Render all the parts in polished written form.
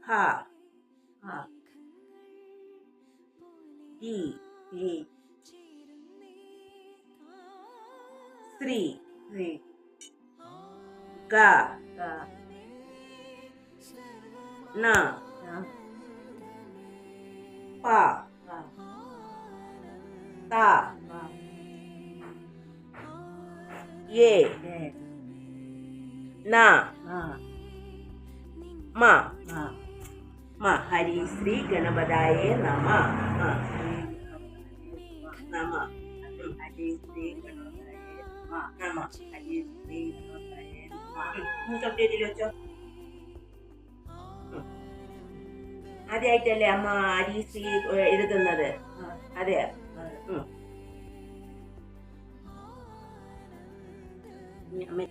ha ha he he sri Shri ga ഗ na ന pa പ ta പ ye യെ na ന ma മ ma hari sri ganapadaye nama nama Hari Shri ഗണപതയേ നമഃ. nama ഹരി ശ്രീ ഗണപതയേ നമഃ. തൊട്ടിയിൽ വെച്ചോ ആദ്യമായിട്ടല്ലേ അമ്മ ഹരി ശ്രീ എഴുതുന്നത് അതെ ഉം. ഇനി അമ്മ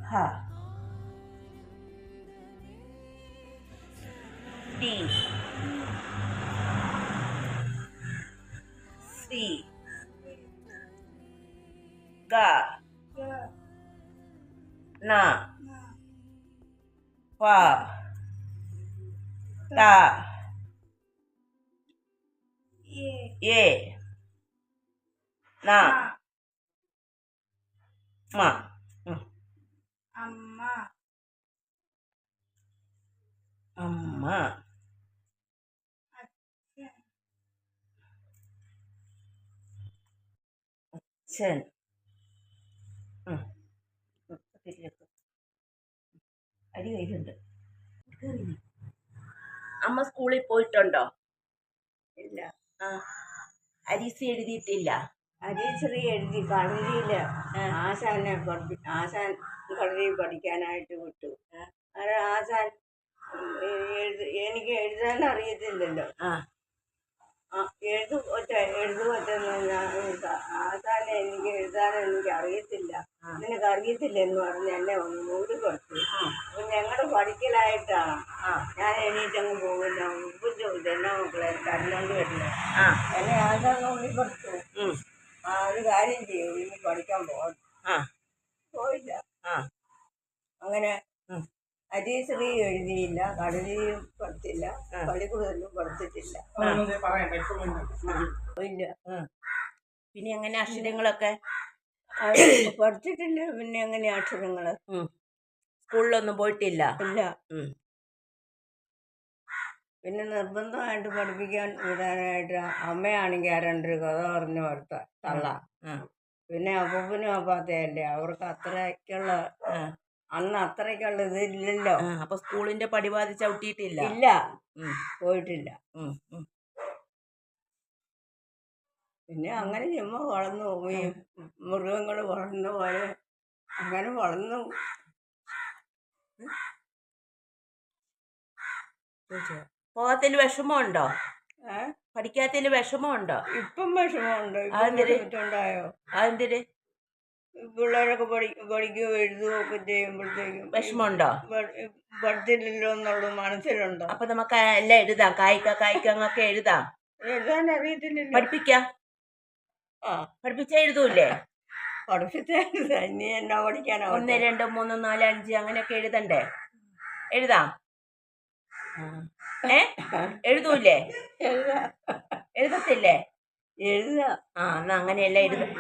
ഹ ടി സി ഗ ന പ ത യെ ന മ അമ്മ അമ്മ അച്ഛൻ അരി കയ്യിലുണ്ട് അമ്മ സ്കൂളിൽ പോയിട്ടുണ്ടോ ഇല്ല. ആ അരിസി എഴുതിയിട്ടില്ല ഹരിശ്രീ എഴുതി കളരിയില് ആശാൻ കളരി പഠിക്കാനായിട്ട് വിട്ടു. അത് ആശാൻ എനിക്ക് എഴുതാൻ അറിയത്തില്ലല്ലോ. ആ എഴുതുപറ്റുന്ന ആശാൻ എനിക്ക് എഴുതാൻ എനിക്ക് അറിയത്തില്ല, നിനക്ക് അറിയത്തില്ലെന്ന് പറഞ്ഞ് എന്നെ ഒന്ന് മൂടി കൊടുത്തു. അപ്പൊ ഞങ്ങളുടെ പഠിക്കലായിട്ടാണ് ഞാൻ എണീറ്റങ്ങ് പോകില്ല. ഉപ്പും ചോദിച്ചെന്നെ മക്കളെ കരഞ്ഞോണ്ട് വരുന്നത് ആ എന്നെ ആശാൻ മൂടി കൊടുത്തു. ഉം. ഒരു കാര്യം ചെയ്യും, ഇനി പഠിക്കാൻ ആ പോയില്ല. ആ അങ്ങനെ ഉം. ഹരിശ്രീ എഴുതിയില്ല, കളരിയും പഠിച്ചില്ല, പള്ളിക്കൂടത്തിലും പഠിച്ചിട്ടില്ല. ഇല്ല. പിന്നെ എങ്ങനെ അക്ഷരങ്ങളൊക്കെ പഠിച്ചിട്ടില്ല. പിന്നെ എങ്ങനെയാ അക്ഷരങ്ങള്? സ്കൂളിലൊന്നും പോയിട്ടില്ല ഇല്ല. ഉം. പിന്നെ നിർബന്ധമായിട്ട് പഠിപ്പിക്കാൻ വിടാനായിട്ട് അമ്മയാണെങ്കിൽ ആ രണ്ടൊരു കഥ പറഞ്ഞു കൊടുത്ത തള്ള. പിന്നെ അപ്പൂപ്പനും അപ്പാത്തയല്ലേ, അവർക്ക് അത്രയ്ക്കുള്ള അന്ന് അത്രയ്ക്കുള്ള ഇതില്ലല്ലോ. അപ്പൊ സ്കൂളിന്റെ പടിവാതി ചവിട്ടിയിട്ടില്ല ഇല്ല, പോയിട്ടില്ല. പിന്നെ അങ്ങനെ ചുമ്മാ വളർന്നു പോയി. മൃഗങ്ങൾ വളർന്ന പോലെ അങ്ങനെ വളർന്നു. പോകാത്തതിൽ വിഷമമുണ്ടോ? പഠിക്കാത്തതിൽ വിഷമമുണ്ടോ? ഇപ്പം വിഷമമുണ്ട്. ഉണ്ടായോ? അതെന്തിന് പിള്ളേരൊക്കെ പഠിക്കുകയോ എഴുതുകയോ ഒക്കെ ചെയ്യുമ്പോഴത്തേക്കും വിഷമമുണ്ടോ? പഠിച്ചില്ലല്ലോ എന്നുള്ളത് മനസ്സിലുണ്ടോ? അപ്പൊ നമുക്ക് എല്ലാം എഴുതാം, കായ്ക്കങ്ങൊക്കെ എഴുതാം. എഴുതാൻ അറിയത്തില്ലല്ലോ. പഠിപ്പിക്കാം. പഠിപ്പിച്ചാ എഴുതൂല്ലേ? പഠിപ്പിച്ചാ ഇനി എന്നാ പഠിക്കാനോ? 1 2 3 4 5 അങ്ങനെയൊക്കെ എഴുതണ്ടേ? എഴുതാം. എഴുതൂല്ലേ? എഴുതത്തില്ലേ? എഴുതാ. എന്നാ അങ്ങനെയല്ല എഴുതാം.